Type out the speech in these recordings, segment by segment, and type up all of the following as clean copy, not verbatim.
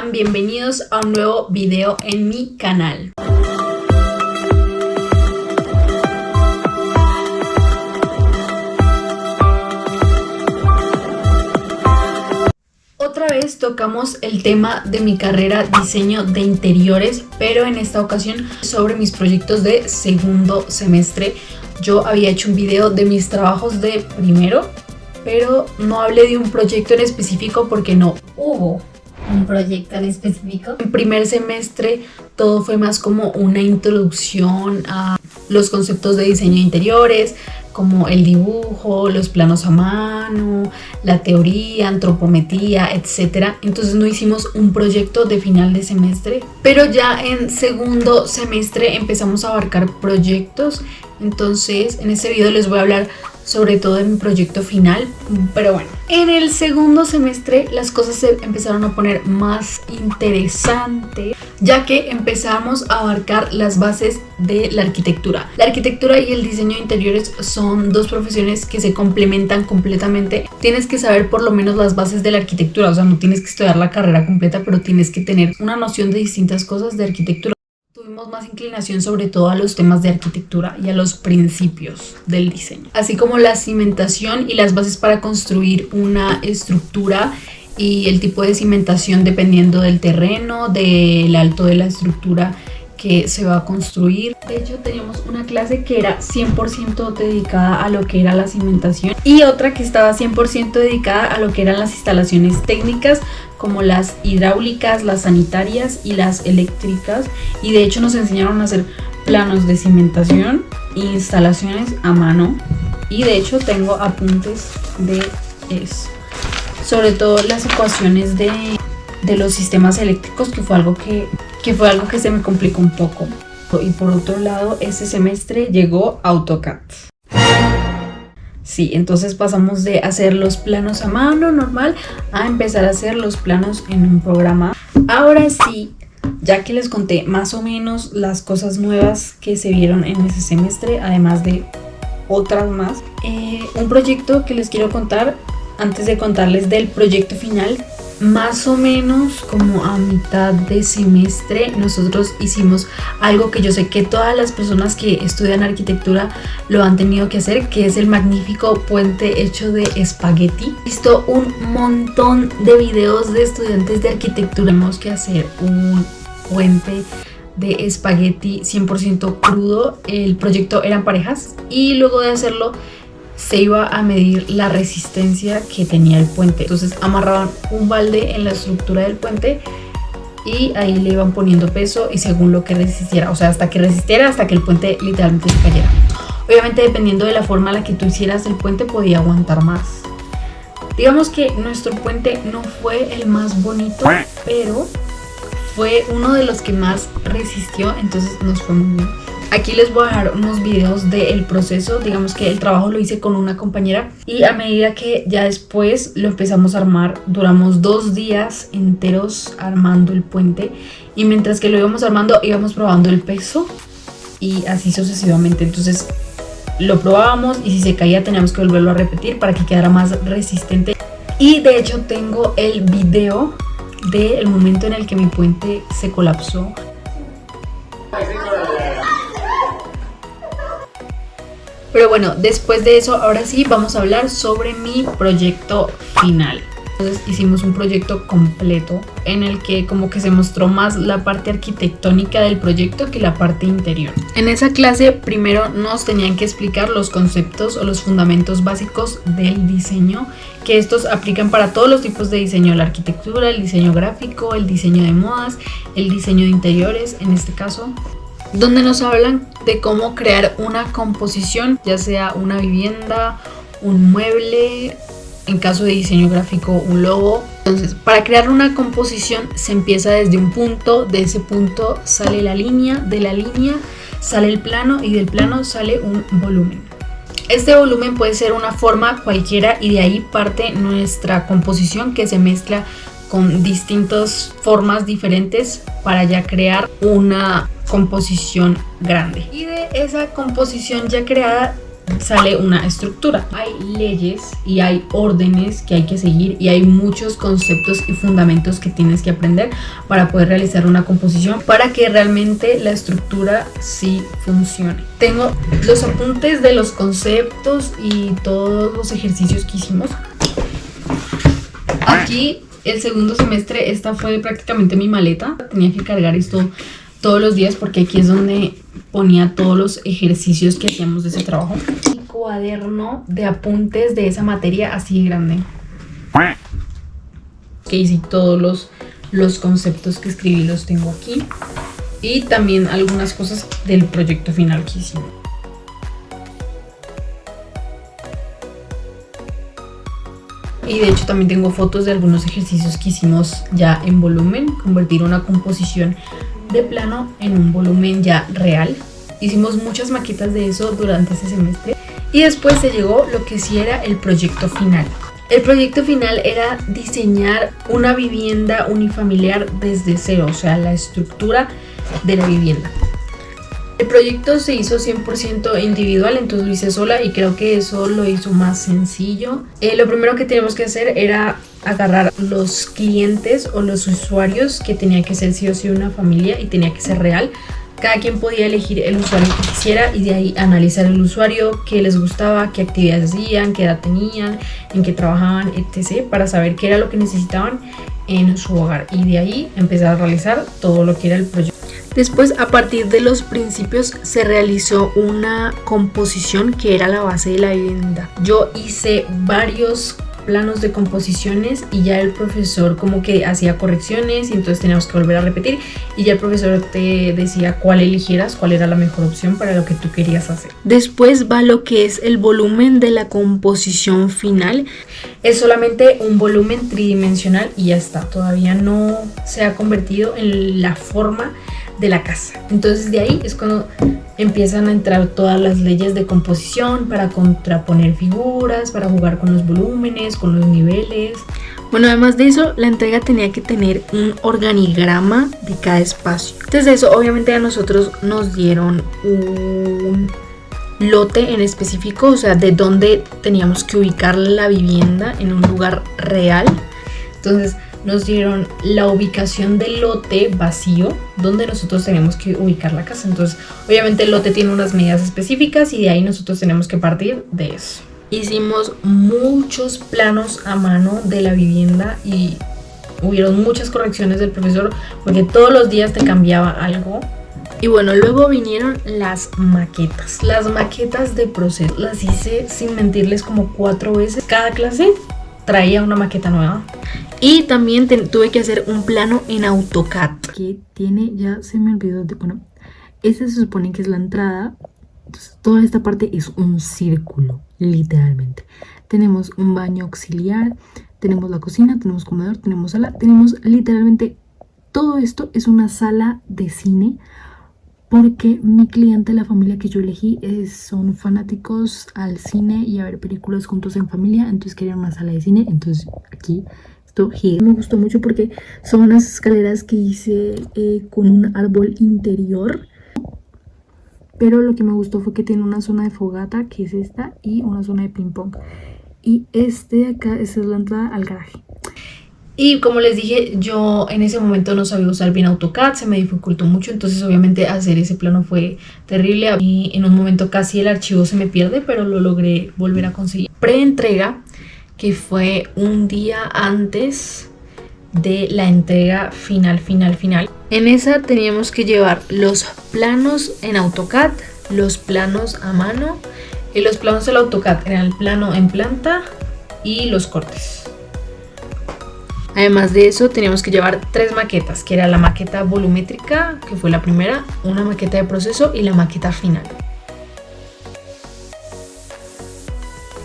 están? Bienvenidos a un nuevo video en mi canal. Otra vez tocamos el tema de mi carrera diseño de interiores, pero en esta ocasión sobre mis proyectos de segundo semestre. Yo había hecho un video de mis trabajos de primero, pero no hablé de un proyecto en específico porque no hubo un proyecto en específico. En primer semestre todo fue más como una introducción a los conceptos de diseño de interiores, como el dibujo, los planos a mano, la teoría, antropometría, etc. Entonces no hicimos un proyecto de final de semestre, pero ya en segundo semestre empezamos a abarcar proyectos. Entonces en este video les voy a hablar sobre todo de mi proyecto final, pero bueno, en el segundo semestre las cosas se empezaron a poner más interesantes, ya que empezamos a abarcar las bases de la arquitectura. La arquitectura y el diseño de interiores son dos profesiones que se complementan completamente. Tienes que saber por lo menos las bases de la arquitectura, o sea, no tienes que estudiar la carrera completa, pero tienes que tener una noción de distintas cosas de arquitectura. Tuvimos más inclinación sobre todo a los temas de arquitectura y a los principios del diseño, así como la cimentación y las bases para construir una estructura y el tipo de cimentación dependiendo del terreno, del alto de la estructura que se va a construir. De hecho teníamos una clase que era 100% dedicada a lo que era la cimentación y otra que estaba 100% dedicada a lo que eran las instalaciones técnicas, como las hidráulicas, las sanitarias y las eléctricas, y de hecho nos enseñaron a hacer planos de cimentación e instalaciones a mano, y de hecho tengo apuntes de eso, sobre todo las ecuaciones de los sistemas eléctricos, que fue algo que se me complicó un poco. Y por otro lado, este semestre llegó AutoCAD. Sí, entonces pasamos de hacer los planos a mano normal a empezar a hacer los planos en un programa. Ahora sí, ya que les conté más o menos las cosas nuevas que se vieron en ese semestre, además de otras más, un proyecto que les quiero contar antes de contarles del proyecto final. Más o menos como a mitad de semestre nosotros hicimos algo que yo sé que todas las personas que estudian arquitectura lo han tenido que hacer, que es el magnífico puente hecho de espagueti. He visto un montón de videos de estudiantes de arquitectura. Tenemos que hacer un puente de espagueti 100% crudo. El proyecto eran parejas y luego de hacerlo se iba a medir la resistencia que tenía el puente. Entonces amarraban un balde en la estructura del puente y ahí le iban poniendo peso y según lo que resistiera, o sea, hasta que resistiera, hasta que el puente literalmente se cayera. Obviamente dependiendo de la forma en la que tú hicieras el puente podía aguantar más. Digamos que nuestro puente no fue el más bonito, pero fue uno de los que más resistió, entonces nos fue muy bien. Aquí les voy a dejar unos videos del proceso. Digamos que el trabajo lo hice con una compañera y a medida que ya después lo empezamos a armar, duramos 2 días enteros armando el puente, y mientras que lo íbamos armando íbamos probando el peso y así sucesivamente. Entonces lo probábamos y si se caía teníamos que volverlo a repetir para que quedara más resistente. Y de hecho tengo el video del momento en el que mi puente se colapsó. Pero bueno, después de eso, ahora sí vamos a hablar sobre mi proyecto final. Entonces hicimos un proyecto completo en el que como que se mostró más la parte arquitectónica del proyecto que la parte interior. En esa clase primero nos tenían que explicar los conceptos o los fundamentos básicos del diseño, que estos aplican para todos los tipos de diseño: la arquitectura, el diseño gráfico, el diseño de modas, el diseño de interiores en este caso, donde nos hablan de cómo crear una composición, ya sea una vivienda, un mueble, en caso de diseño gráfico un logo. Entonces, para crear una composición se empieza desde un punto, de ese punto sale la línea, de la línea sale el plano y del plano sale un volumen. Este volumen puede ser una forma cualquiera y de ahí parte nuestra composición, que se mezcla con distintas formas diferentes para ya crear una composición grande. Y de esa composición ya creada sale una estructura. Hay leyes y hay órdenes que hay que seguir y hay muchos conceptos y fundamentos que tienes que aprender para poder realizar una composición para que realmente la estructura sí funcione. Tengo los apuntes de los conceptos y todos los ejercicios que hicimos. Aquí el segundo semestre esta fue prácticamente mi maleta. Tenía que cargar esto todos los días porque aquí es donde ponía todos los ejercicios que hacíamos de ese trabajo. Mi cuaderno de apuntes de esa materia así de grande. Que hice todos los conceptos que escribí los tengo aquí. Y también algunas cosas del proyecto final que hicimos. Y de hecho también tengo fotos de algunos ejercicios que hicimos ya en volumen. Convertir una composición de plano en un volumen ya real. Hicimos muchas maquetas de eso durante ese semestre. Y después se llegó lo que sí era el proyecto final. El proyecto final era diseñar una vivienda unifamiliar desde cero, o sea, la estructura de la vivienda. El proyecto se hizo 100% individual, entonces lo hice sola y creo que eso lo hizo más sencillo. Lo primero que teníamos que hacer era agarrar los clientes o los usuarios, que tenía que ser sí o sí una familia y tenía que ser real. Cada quien podía elegir el usuario que quisiera y de ahí analizar el usuario, qué les gustaba, qué actividades hacían, qué edad tenían, en qué trabajaban, etc. para saber qué era lo que necesitaban en su hogar y de ahí empezar a realizar todo lo que era el proyecto. Después, a partir de los principios, se realizó una composición que era la base de la vivienda. Yo hice varios planos de composiciones y ya el profesor como que hacía correcciones y entonces teníamos que volver a repetir y ya el profesor te decía cuál eligieras, cuál era la mejor opción para lo que tú querías hacer. Después va lo que es el volumen de la composición final. Es solamente un volumen tridimensional y ya está, todavía no se ha convertido en la forma de la casa. Entonces de ahí es cuando empiezan a entrar todas las leyes de composición para contraponer figuras, para jugar con los volúmenes, con los niveles. Bueno, además de eso, la entrega tenía que tener un organigrama de cada espacio. Antes de eso, obviamente a nosotros nos dieron un lote en específico, o sea, de dónde teníamos que ubicar la vivienda en un lugar real. Entonces nos dieron la ubicación del lote vacío donde nosotros tenemos que ubicar la casa. Entonces obviamente el lote tiene unas medidas específicas y de ahí nosotros tenemos que partir de eso. Hicimos muchos planos a mano de la vivienda y hubieron muchas correcciones del profesor porque todos los días te cambiaba algo. Y bueno, luego vinieron las maquetas. Las maquetas de proceso las hice sin mentirles como 4 veces. Cada clase traía una maqueta nueva. Y también tuve que hacer un plano en AutoCAD. Que tiene, ya se me olvidó de, bueno, esta se supone que es la entrada. Entonces, toda esta parte es un círculo, literalmente. Tenemos un baño auxiliar, tenemos la cocina, tenemos comedor, tenemos sala, tenemos literalmente todo esto es una sala de cine. Porque mi cliente, la familia que yo elegí, son fanáticos al cine y a ver películas juntos en familia. Entonces querían una sala de cine. Entonces aquí esto me gustó mucho porque son unas escaleras que hice con un árbol interior. Pero lo que me gustó fue que tiene una zona de fogata, que es esta, y una zona de ping pong. Y esta es la entrada al garaje. Y como les dije, yo en ese momento no sabía usar bien AutoCAD, se me dificultó mucho, entonces obviamente hacer ese plano fue terrible. Y en un momento casi el archivo se me pierde, pero lo logré volver a conseguir. Preentrega, que fue un día antes de la entrega final. En esa teníamos que llevar los planos en AutoCAD, los planos a mano, y los planos del AutoCAD eran el plano en planta y los cortes. Además de eso teníamos que llevar 3 maquetas, que era la maqueta volumétrica, que fue la primera, una maqueta de proceso y la maqueta final.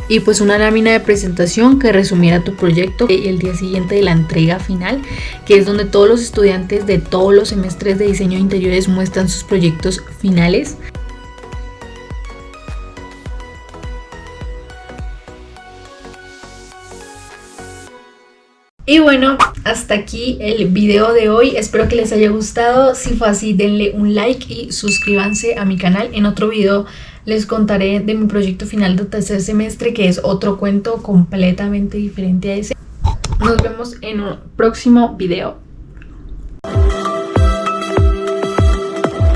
Y pues una lámina de presentación que resumiera tu proyecto y el día siguiente de la entrega final, que es donde todos los estudiantes de todos los semestres de diseño de interiores muestran sus proyectos finales. Y bueno, hasta aquí el video de hoy. Espero que les haya gustado. Si fue así, denle un like y suscríbanse a mi canal. En otro video les contaré de mi proyecto final de tercer semestre, que es otro cuento completamente diferente a ese. Nos vemos en un próximo video.